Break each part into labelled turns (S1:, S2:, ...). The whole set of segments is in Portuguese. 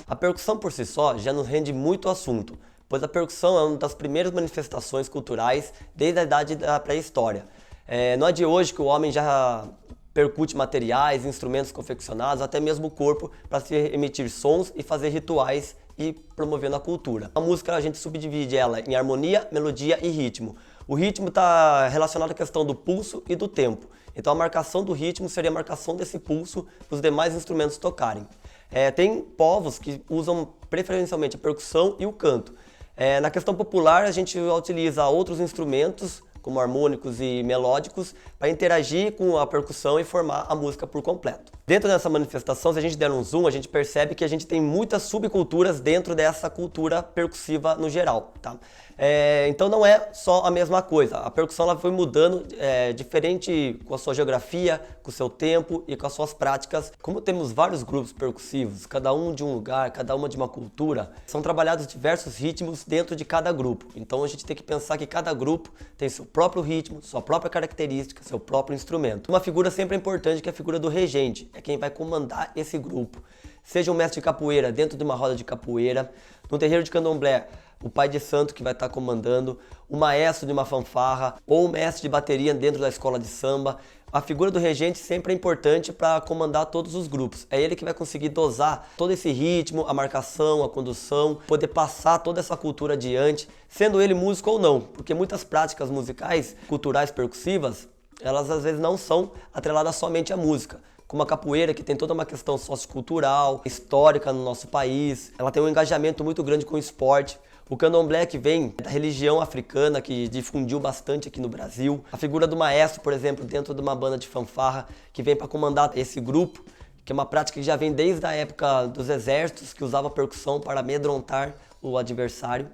S1: A percussão por si só já nos rende muito assunto, pois a percussão é uma das primeiras manifestações culturais desde a idade da pré-história. Não é de hoje que o homem já percute materiais, instrumentos confeccionados, até mesmo o corpo, para se emitir sons e fazer rituais e promovendo a cultura. A música a gente subdivide ela em harmonia, melodia e ritmo. O ritmo está relacionado à questão do pulso e do tempo. Então a marcação do ritmo seria a marcação desse pulso para os demais instrumentos tocarem. Tem povos que usam preferencialmente a percussão e o canto. Na questão popular a gente utiliza outros instrumentos, como harmônicos e melódicos, para interagir com a percussão e formar a música por completo. Dentro dessa manifestação, se a gente der um zoom, a gente percebe que a gente tem muitas subculturas dentro dessa cultura percussiva no geral, tá? Então não é só a mesma coisa, a percussão ela foi mudando diferente com a sua geografia, com o seu tempo e com as suas práticas. Como temos vários grupos percussivos, cada um de um lugar, cada uma de uma cultura, são trabalhados diversos ritmos dentro de cada grupo. Então a gente tem que pensar que cada grupo tem seu próprio ritmo, sua própria característica, seu próprio instrumento. Uma figura sempre importante que é a figura do regente, é quem vai comandar esse grupo. Seja um mestre de capoeira dentro de uma roda de capoeira, no terreiro de candomblé, o pai de santo que vai estar comandando, o maestro de uma fanfarra ou o mestre de bateria dentro da escola de samba. A figura do regente sempre é importante para comandar todos os grupos. É ele que vai conseguir dosar todo esse ritmo, a marcação, a condução, poder passar toda essa cultura adiante, sendo ele músico ou não, porque muitas práticas musicais, culturais, percussivas, elas às vezes não são atreladas somente à música. Como a capoeira, que tem toda uma questão sociocultural, histórica no nosso país, ela tem um engajamento muito grande com o esporte. O candomblé, que vem da religião africana, que difundiu bastante aqui no Brasil. A figura do maestro, por exemplo, dentro de uma banda de fanfarra, que vem para comandar esse grupo, que é uma prática que já vem desde a época dos exércitos, que usava a percussão para amedrontar o adversário.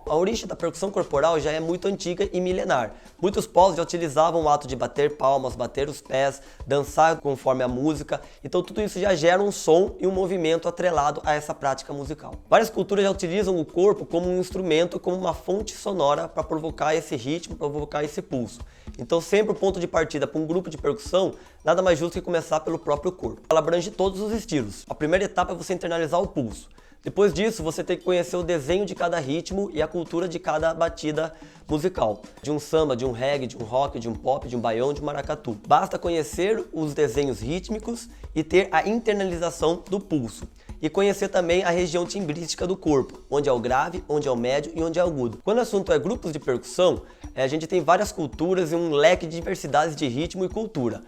S1: A origem da percussão corporal já é muito antiga e milenar. Muitos povos já utilizavam o ato de bater palmas, bater os pés, dançar conforme a música. Então tudo isso já gera um som e um movimento atrelado a essa prática musical. Várias culturas já utilizam o corpo como um instrumento, como uma fonte sonora para provocar esse ritmo, para provocar esse pulso. Então sempre o ponto de partida para um grupo de percussão, nada mais justo que começar pelo próprio corpo. Ela abrange todos os estilos. A primeira etapa é você internalizar o pulso. Depois disso, você tem que conhecer o desenho de cada ritmo e a cultura de cada batida musical. De um samba, de um reggae, de um rock, de um pop, de um baião, de um maracatu. Basta conhecer os desenhos rítmicos e ter a internalização do pulso. E conhecer também a região timbrística do corpo, onde é o grave, onde é o médio e onde é o agudo. Quando o assunto é grupos de percussão, a gente tem várias culturas e um leque de diversidades de ritmo e cultura.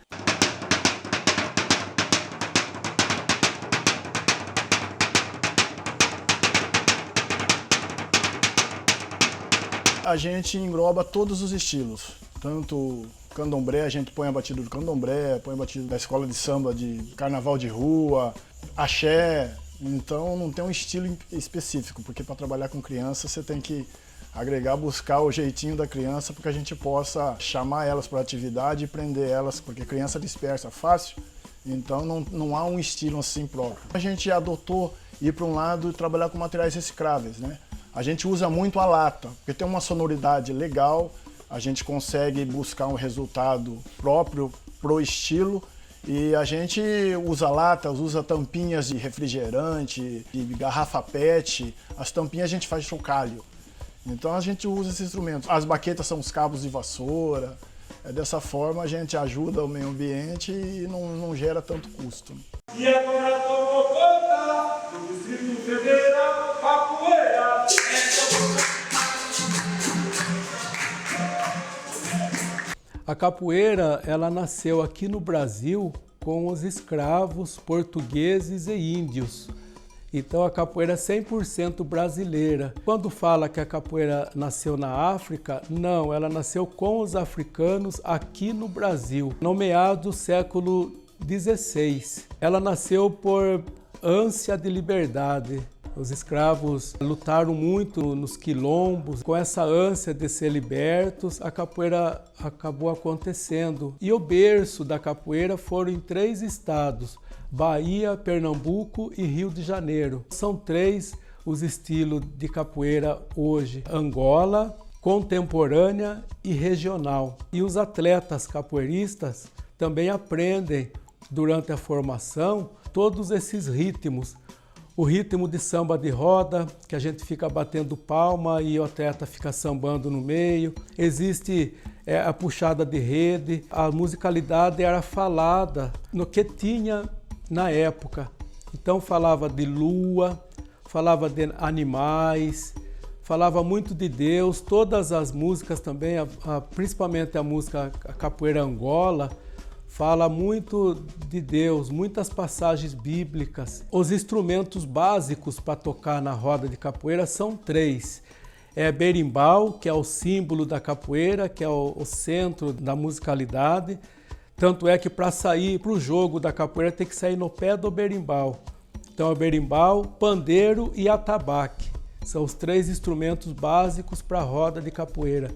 S2: A gente engloba todos os estilos, tanto candomblé, a gente põe a batida do candomblé, põe a batida da escola de samba, de carnaval de rua, axé, então não tem um estilo específico, porque para trabalhar com criança você tem que agregar, buscar o jeitinho da criança para que a gente possa chamar elas para a atividade e prender elas, porque criança dispersa fácil, então não há um estilo assim próprio. A gente adotou ir para um lado e trabalhar com materiais recicláveis, né? A gente usa muito a lata, porque tem uma sonoridade legal, a gente consegue buscar um resultado próprio pro estilo e a gente usa latas, usa tampinhas de refrigerante, de garrafa PET, as tampinhas a gente faz chocalho. Então a gente usa esses instrumentos. As baquetas são os cabos de vassoura, dessa forma a gente ajuda o meio ambiente e não gera tanto custo.
S3: E agora tomou conta do Distrito Federal, capoeira.
S4: A capoeira, ela nasceu aqui no Brasil com os escravos portugueses e índios. Então a capoeira é 100% brasileira. Quando fala que a capoeira nasceu na África, não, ela nasceu com os africanos aqui no Brasil, no meados do século XVI. Ela nasceu por ânsia de liberdade. Os escravos lutaram muito nos quilombos, com essa ânsia de ser libertos, a capoeira acabou acontecendo. E o berço da capoeira foram em 3 estados, Bahia, Pernambuco e Rio de Janeiro. São 3 os estilos de capoeira hoje: Angola, contemporânea e regional. E os atletas capoeiristas também aprendem durante a formação todos esses ritmos. O ritmo de samba de roda, que a gente fica batendo palma e o atleta fica sambando no meio. Existe a puxada de rede. A musicalidade era falada no que tinha na época. Então falava de lua, falava de animais, falava muito de Deus. Todas as músicas também, principalmente a música a Capoeira Angola, fala muito de Deus, muitas passagens bíblicas. Os instrumentos básicos para tocar na roda de capoeira são 3. É berimbau, que é o símbolo da capoeira, que é o centro da musicalidade. Tanto é que para sair para o jogo da capoeira tem que sair no pé do berimbau. Então é berimbau, pandeiro e atabaque. São os 3 instrumentos básicos para a roda de capoeira.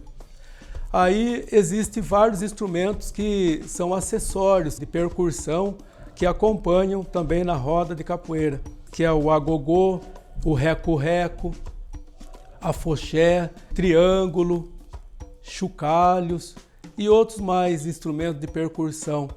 S4: Aí existem vários instrumentos que são acessórios de percussão que acompanham também na roda de capoeira, que é o agogô, o reco-reco, a foché, triângulo, chocalhos e outros mais instrumentos de percussão.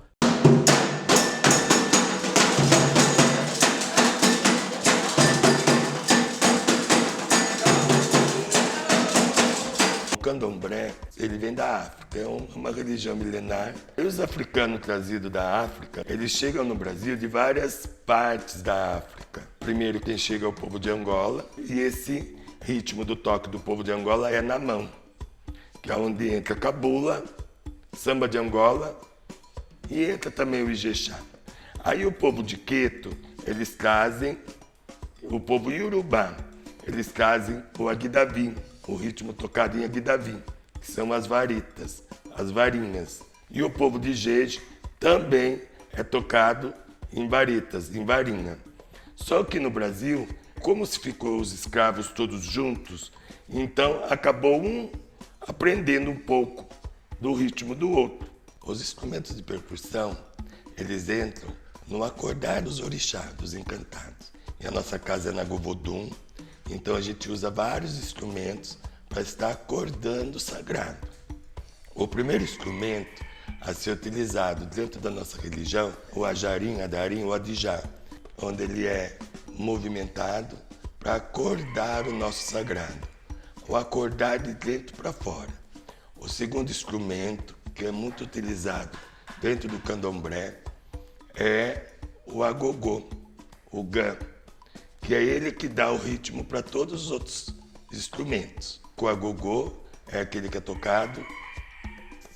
S5: O candomblé, ele vem da África, é uma religião milenar. E os africanos trazidos da África, eles chegam no Brasil de várias partes da África. Primeiro quem chega é o povo de Angola, e esse ritmo do toque do povo de Angola é na mão, que é onde entra cabula, samba de Angola e entra também o Ijexá. Aí o povo de Queto, eles trazem, o povo Iorubá, eles trazem o Aguidavi, o ritmo tocado em Aguidavi, que são as varitas, as varinhas. E o povo de Jeje também é tocado em varitas, em varinha. Só que no Brasil, como se ficou os escravos todos juntos, então acabou um aprendendo um pouco do ritmo do outro. Os instrumentos de percussão, eles entram no acordar dos orixás, dos encantados. E a nossa casa é na Govodum, então a gente usa vários instrumentos para estar acordando o sagrado. O primeiro instrumento a ser utilizado dentro da nossa religião, o ajarim, adarim, o adijá, onde ele é movimentado para acordar o nosso sagrado, o acordar de dentro para fora. O segundo instrumento, que é muito utilizado dentro do candomblé, é o agogô, o gã, que é ele que dá o ritmo para todos os outros instrumentos. O agogô é aquele que é tocado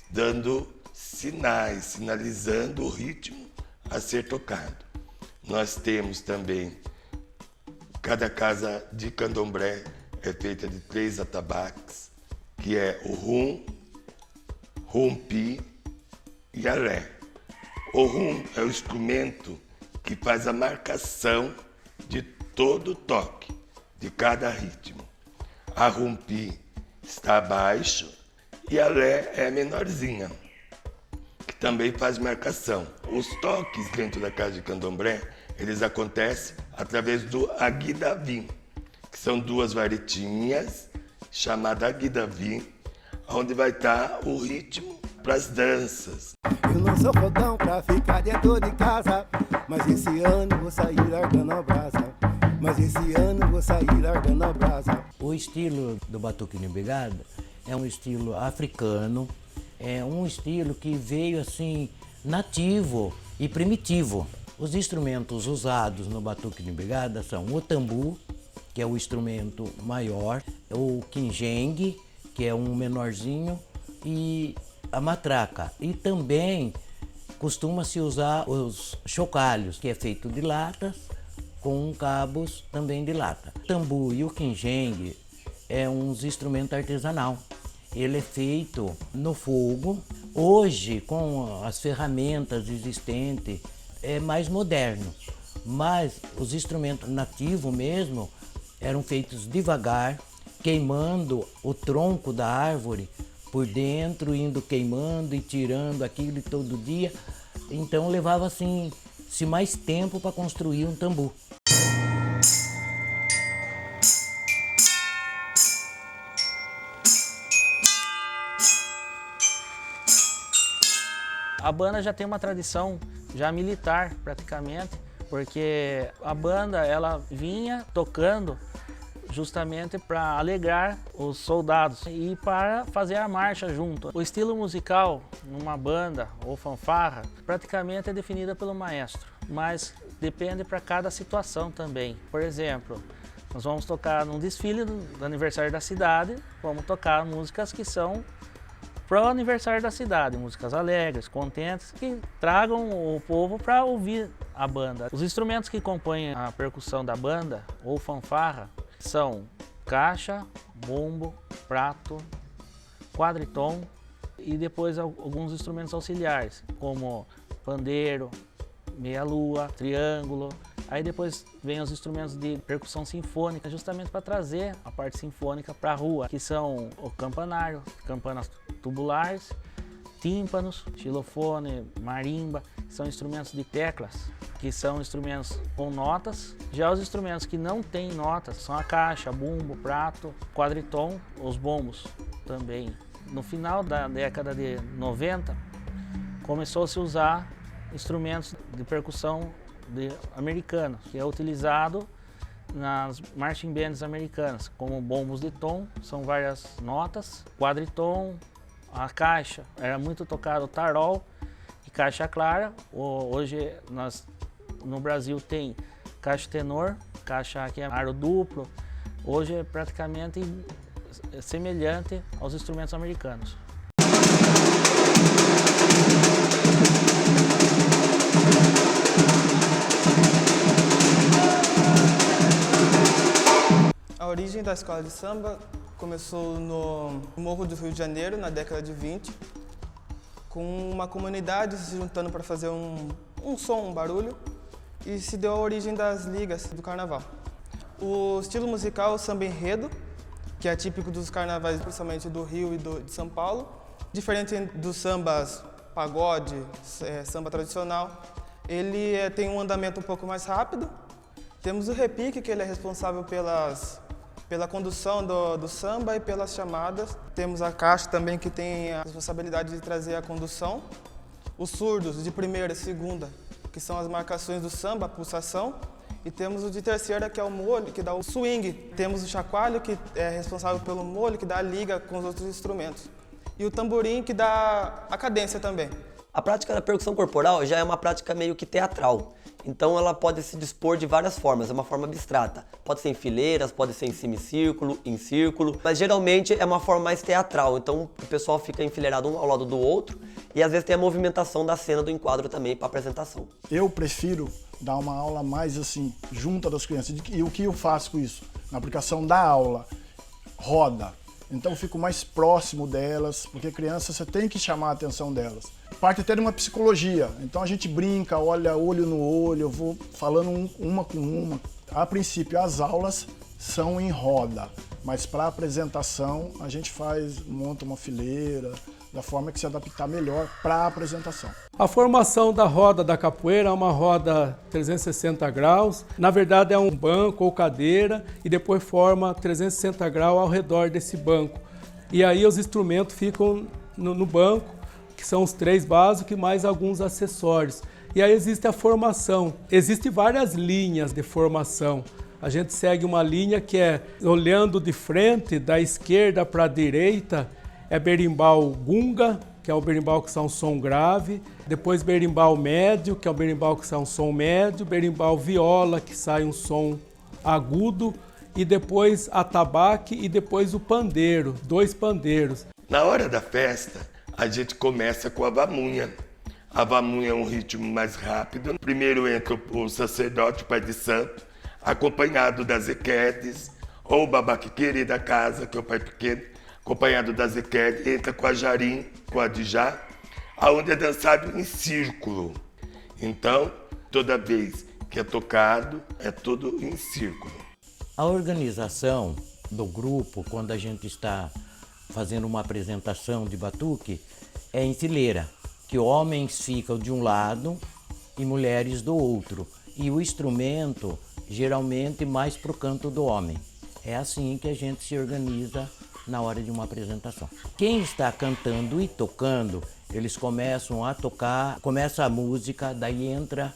S5: dando sinais, sinalizando o ritmo a ser tocado. Nós temos também, cada casa de candomblé é feita de 3 atabaques, que é o rum, rumpi e alé. O rum é o instrumento que faz a marcação de todo o toque, de cada ritmo. A rumpi está abaixo e a lé é menorzinha, que também faz marcação. Os toques dentro da casa de candomblé, eles acontecem através do aguidavi, que são 2 varetinhas, chamada aguidavi, onde vai estar o ritmo para as danças.
S6: Eu não sou fodão pra ficar dentro de casa, mas esse ano vou sair largando a brasa. Mas esse ano vou sair largando a brasa.
S7: O estilo do Batuque Nimbigada é um estilo africano, é um estilo que veio assim nativo e primitivo. Os instrumentos usados no Batuque Nimbigada são o tambu, que é o instrumento maior, o quinjengue, que é um menorzinho, e a matraca. E também costuma-se usar os chocalhos, que é feito de latas, com cabos também de lata. O tambu e o quinjengue é um instrumento artesanal. Ele é feito no fogo. Hoje, com as ferramentas existentes, é mais moderno. Mas os instrumentos nativos mesmo eram feitos devagar, queimando o tronco da árvore por dentro, indo queimando e tirando aquilo todo dia. Então levava assim levou-se mais tempo para construir um tambu.
S8: A banda já tem uma tradição já militar praticamente, porque a banda ela vinha tocando justamente para alegrar os soldados e para fazer a marcha junto. O estilo musical numa banda ou fanfarra praticamente é definida pelo maestro, mas depende para cada situação também. Por exemplo, nós vamos tocar num desfile do aniversário da cidade, vamos tocar músicas que são para o aniversário da cidade, músicas alegres, contentes, que tragam o povo para ouvir a banda. Os instrumentos que compõem a percussão da banda ou fanfarra são caixa, bombo, prato, quadritom e depois alguns instrumentos auxiliares, como pandeiro, meia-lua, triângulo. Aí depois vem os instrumentos de percussão sinfônica, justamente para trazer a parte sinfônica para a rua, que são o campanário, campanas tubulares, tímpanos, xilofone, marimba, que são instrumentos de teclas, que são instrumentos com notas. Já os instrumentos que não têm notas são a caixa, bumbo, prato, quadritom, os bombos também. No final da década de 90, começou a se usar instrumentos de percussão americanos, que é utilizado nas marching bands americanas, como bombos de tom, são várias notas, quadritom, a caixa, era muito tocado tarol e caixa clara. Hoje no Brasil tem caixa tenor, caixa que é aro duplo, hoje é praticamente semelhante aos instrumentos americanos.
S9: A origem da escola de samba começou no Morro do Rio de Janeiro, na década de 20, com uma comunidade se juntando para fazer um som, um barulho, e se deu a origem das ligas do carnaval. O estilo musical é o samba enredo, que é típico dos carnavais, principalmente do Rio e de São Paulo. Diferente dos sambas pagode, samba tradicional, ele tem um andamento um pouco mais rápido. Temos o repique, que ele é responsável pela condução do samba e pelas chamadas. Temos a caixa também, que tem a responsabilidade de trazer a condução. Os surdos de primeira e segunda, que são as marcações do samba, a pulsação. E temos o de terceira, que é o molho, que dá o swing. Temos o chacoalho, que é responsável pelo molho, que dá a liga com os outros instrumentos. E o tamborim, que dá a cadência também.
S1: A prática da percussão corporal já é uma prática meio que teatral. Então ela pode se dispor de várias formas, é uma forma abstrata. Pode ser em fileiras, pode ser em semicírculo, em círculo, mas geralmente é uma forma mais teatral. Então o pessoal fica enfileirado um ao lado do outro e às vezes tem a movimentação da cena do enquadro também para apresentação.
S2: Eu prefiro dar uma aula mais assim, junto das crianças. E o que eu faço com isso? Na aplicação da aula, roda. Então eu fico mais próximo delas, porque criança você tem que chamar a atenção delas. Parte até de uma psicologia, então a gente brinca, olha olho no olho, eu vou falando uma com uma. A princípio as aulas são em roda, mas para apresentação a gente monta uma fileira, da forma que se adaptar melhor para a apresentação.
S4: A formação da roda da capoeira é uma roda 360 graus. Na verdade é um banco ou cadeira e depois forma 360 graus ao redor desse banco. E aí os instrumentos ficam no banco, que são os 3 básicos e mais alguns acessórios. E aí existe a formação. Existem várias linhas de formação. A gente segue uma linha que é olhando de frente, da esquerda para a direita, é berimbau gunga, que é o berimbau que são um som grave, depois berimbau médio, que é o berimbau que sai um som médio, berimbau viola, que sai um som agudo, e depois atabaque e depois o pandeiro, 2 pandeiros.
S5: Na hora da festa, a gente começa com a vamunha. A vamunha é um ritmo mais rápido. Primeiro entra o sacerdote, o pai de santo, acompanhado das equedes, ou o babaquiquiri da casa, que é o pai pequeno, acompanhado da zequete, entra com a jarim, com a dijá, aonde é dançado em círculo. Então, toda vez que é tocado, é tudo em círculo.
S7: A organização do grupo, quando a gente está fazendo uma apresentação de batuque, é em fileira, que homens ficam de um lado e mulheres do outro. E o instrumento, geralmente, mais para o canto do homem. É assim que a gente se organiza na hora de uma apresentação. Quem está cantando e tocando, eles começam a tocar, começa a música, daí entra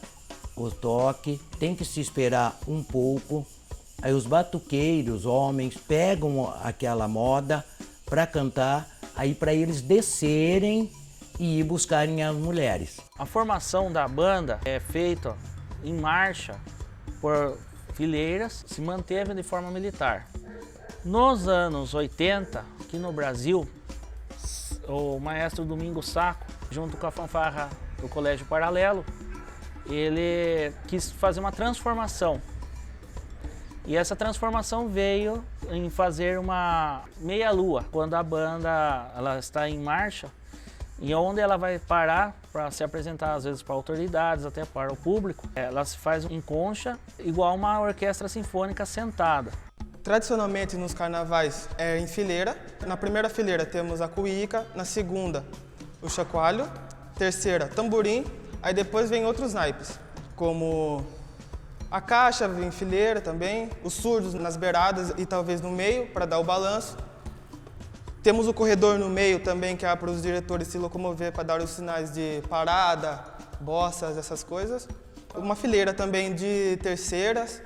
S7: o toque, tem que se esperar um pouco. Aí os batuqueiros, homens, pegam aquela moda para cantar, aí para eles descerem e ir buscarem as mulheres.
S8: A formação da banda é feita em marcha por fileiras, se manteve de forma militar. Nos anos 80, aqui no Brasil, o maestro Domingo Sacco, junto com a fanfarra do Colégio Paralelo, ele quis fazer uma transformação. E essa transformação veio em fazer uma meia-lua, quando a banda ela está em marcha, e onde ela vai parar para se apresentar, às vezes para autoridades, até para o público, ela se faz em concha, igual uma orquestra sinfônica sentada.
S9: Tradicionalmente nos carnavais é em fileira. Na primeira fileira temos a cuíca, na segunda o chacoalho, terceira tamborim, aí depois vem outros naipes, como a caixa em fileira também, os surdos nas beiradas e talvez no meio para dar o balanço. Temos o corredor no meio também, que é para os diretores se locomover para dar os sinais de parada, bossas, essas coisas. Uma fileira também de terceiras,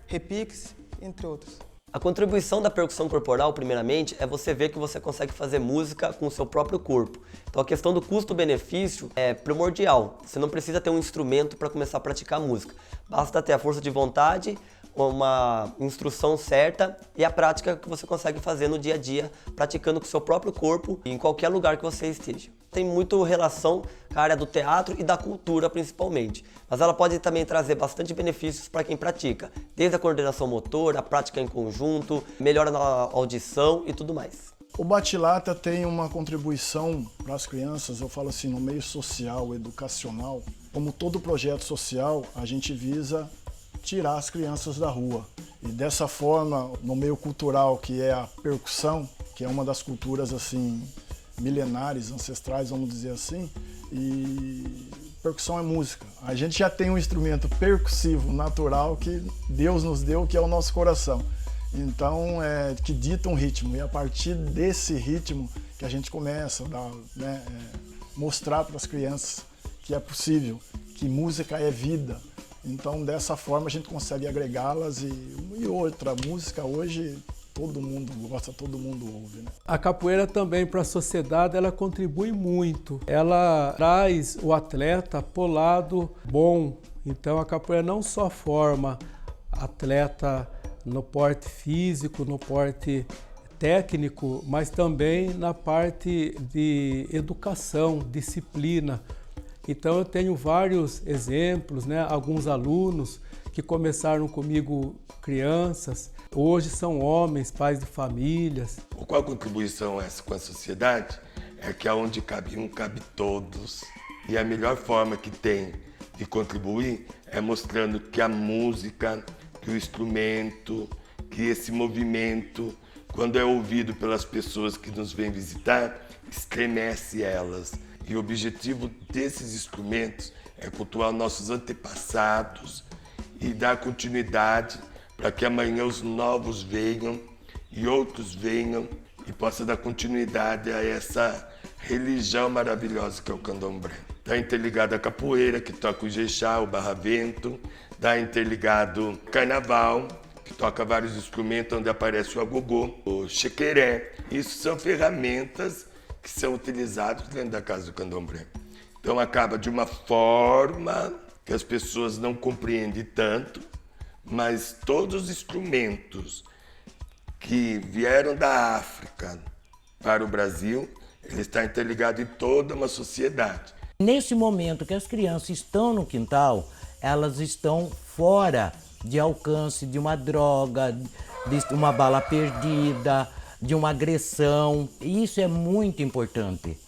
S9: repiques, entre outros.
S1: A contribuição da percussão corporal, primeiramente, é você ver que você consegue fazer música com o seu próprio corpo. Então a questão do custo-benefício é primordial. Você não precisa ter um instrumento para começar a praticar música. Basta ter a força de vontade, uma instrução certa e a prática que você consegue fazer no dia a dia, praticando com o seu próprio corpo em qualquer lugar que você esteja. Tem muito relação com a área do teatro e da cultura principalmente, mas ela pode também trazer bastante benefícios para quem pratica, desde a coordenação motora, a prática em conjunto, melhora na audição e tudo mais.
S2: O Bate-Lata tem uma contribuição para as crianças, eu falo assim, no meio social, educacional. Como todo projeto social, a gente visa tirar as crianças da rua. E dessa forma, no meio cultural, que é a percussão, que é uma das culturas assim milenares, ancestrais, vamos dizer assim, e percussão é música. A gente já tem um instrumento percussivo natural que Deus nos deu, que é o nosso coração. Então, que dita um ritmo, e a partir desse ritmo que a gente começa a mostrar para as crianças que é possível, que música é vida. Então, dessa forma, a gente consegue agregá-las e outra música hoje todo mundo gosta, todo mundo ouve, né?
S4: A capoeira também para a sociedade ela contribui muito. Ela traz o atleta pro lado bom. Então a capoeira não só forma atleta no porte físico, no porte técnico, mas também na parte de educação, disciplina. Então eu tenho vários exemplos, né? Alguns alunos que começaram comigo crianças, hoje são homens, pais de famílias.
S5: Qual a contribuição essa com a sociedade? É que aonde cabe um, cabe todos. E a melhor forma que tem de contribuir é mostrando que a música, que o instrumento, que esse movimento, quando é ouvido pelas pessoas que nos vêm visitar, estremece elas. E o objetivo desses instrumentos é cultuar nossos antepassados e dar continuidade para que amanhã os novos venham e outros venham e possa dar continuidade a essa religião maravilhosa que é o candomblé. Está interligado a capoeira, que toca o jexá, o barravento, está interligado ao carnaval, que toca vários instrumentos, onde aparece o agogô, o chequeré. Isso são ferramentas que são utilizados dentro da casa do candomblé. Então acaba de uma forma que as pessoas não compreendem tanto, mas todos os instrumentos que vieram da África para o Brasil, ele está interligado em toda uma sociedade.
S7: Nesse momento que as crianças estão no quintal, elas estão fora de alcance de uma droga, de uma bala perdida, de uma agressão. E isso é muito importante,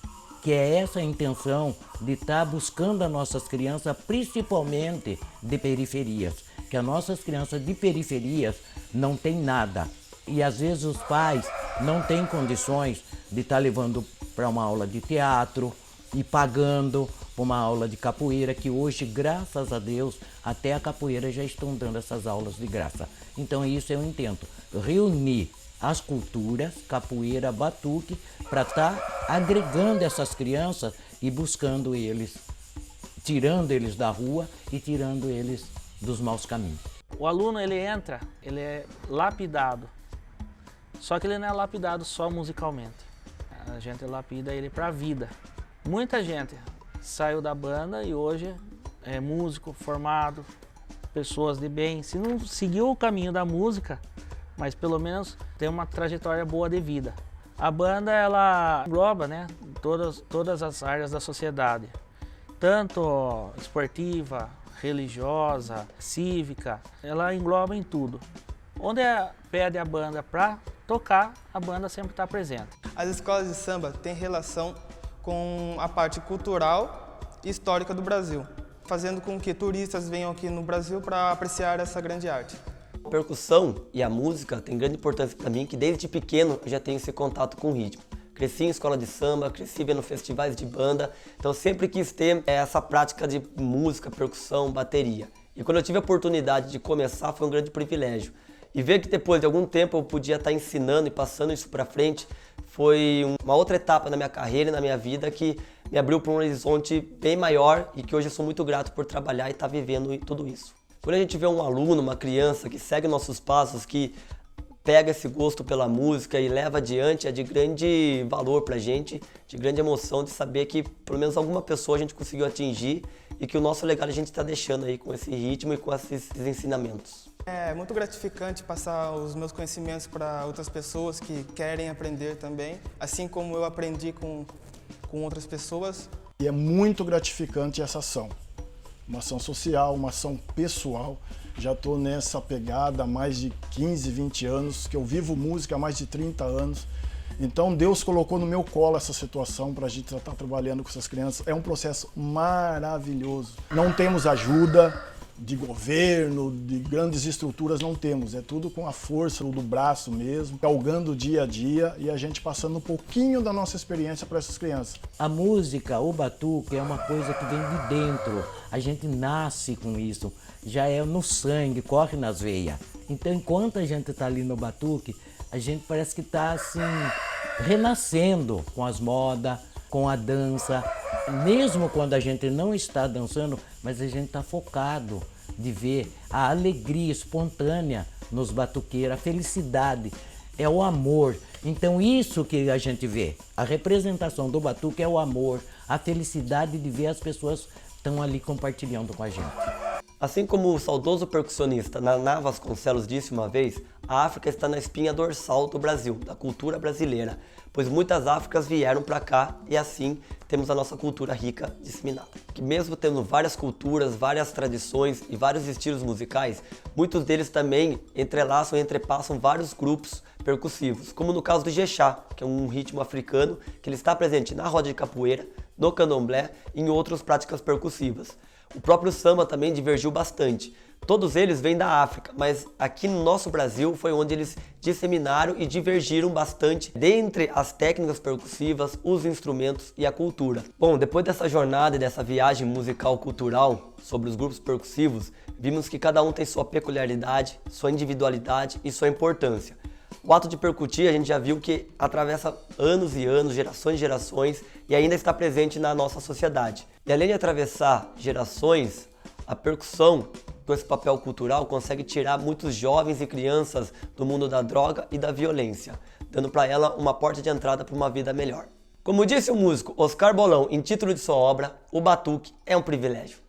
S7: que é essa a intenção de estar buscando as nossas crianças, principalmente de periferias, que as nossas crianças de periferias não têm nada. E às vezes os pais não têm condições de estar levando para uma aula de teatro e pagando para uma aula de capoeira, que hoje, graças a Deus, até a capoeira já estão dando essas aulas de graça. Então isso eu intento, reunir as culturas, capoeira, batuque, para estar agregando essas crianças e buscando eles, tirando eles da rua e tirando eles dos maus caminhos.
S8: O aluno, ele entra, ele é lapidado, só que ele não é lapidado só musicalmente. A gente lapida ele para a vida. Muita gente saiu da banda e hoje é músico formado, pessoas de bem. Se não seguiu o caminho da música, mas pelo menos tem uma trajetória boa de vida. A banda, ela engloba, né, todas as áreas da sociedade, tanto esportiva, religiosa, cívica, ela engloba em tudo. Onde pede a banda para tocar, a banda sempre está presente.
S9: As escolas de samba têm relação com a parte cultural e histórica do Brasil, fazendo com que turistas venham aqui no Brasil para apreciar essa grande arte.
S1: A percussão e a música têm grande importância para mim, que desde pequeno eu já tenho esse contato com o ritmo. Cresci em escola de samba, cresci vendo festivais de banda, então sempre quis ter essa prática de música, percussão, bateria. E quando eu tive a oportunidade de começar, foi um grande privilégio. E ver que depois de algum tempo eu podia estar ensinando e passando isso para frente, foi uma outra etapa na minha carreira e na minha vida que me abriu para um horizonte bem maior e que hoje eu sou muito grato por trabalhar e estar vivendo tudo isso. Quando a gente vê um aluno, uma criança que segue nossos passos, que pega esse gosto pela música e leva adiante, é de grande valor pra gente, de grande emoção de saber que pelo menos alguma pessoa a gente conseguiu atingir e que o nosso legado a gente está deixando aí com esse ritmo e com esses ensinamentos.
S9: É muito gratificante passar os meus conhecimentos para outras pessoas que querem aprender também, assim como eu aprendi com outras pessoas.
S2: E é muito gratificante essa ação. Uma ação social, uma ação pessoal. Já estou nessa pegada há mais de 15, 20 anos, que eu vivo música há mais de 30 anos. Então Deus colocou no meu colo essa situação para a gente estar trabalhando com essas crianças. É um processo maravilhoso. Não temos ajuda de governo, de grandes estruturas, não temos. É tudo com a força do braço mesmo, galgando o dia a dia e a gente passando um pouquinho da nossa experiência para essas crianças.
S7: A música, o batuque, é uma coisa que vem de dentro. A gente nasce com isso, já é no sangue, corre nas veias. Então, enquanto a gente está ali no batuque, a gente parece que está assim, renascendo com as modas, com a dança. Mesmo quando a gente não está dançando, mas a gente está focado de ver a alegria espontânea nos batuqueiros, a felicidade, é o amor. Então isso que a gente vê, a representação do batuque é o amor, a felicidade de ver as pessoas estão ali compartilhando com a gente.
S1: Assim como o saudoso percussionista Naná Vasconcelos disse uma vez, a África está na espinha dorsal do Brasil, da cultura brasileira, pois muitas Áfricas vieram para cá e assim temos a nossa cultura rica disseminada. Que mesmo tendo várias culturas, várias tradições e vários estilos musicais, muitos deles também entrelaçam e entrepassam vários grupos percussivos, como no caso do Ijexá, que é um ritmo africano que ele está presente na roda de capoeira, no candomblé e em outras práticas percussivas. O próprio samba também divergiu bastante. Todos eles vêm da África, mas aqui no nosso Brasil foi onde eles disseminaram e divergiram bastante dentre as técnicas percussivas, os instrumentos e a cultura. Bom, depois dessa jornada e dessa viagem musical cultural sobre os grupos percussivos, vimos que cada um tem sua peculiaridade, sua individualidade e sua importância. O ato de percutir a gente já viu que atravessa anos e anos, gerações e gerações e ainda está presente na nossa sociedade. E além de atravessar gerações, a percussão, com esse papel cultural, consegue tirar muitos jovens e crianças do mundo da droga e da violência, dando para ela uma porta de entrada para uma vida melhor. Como disse o músico Oscar Bolão em título de sua obra, o batuque é um privilégio.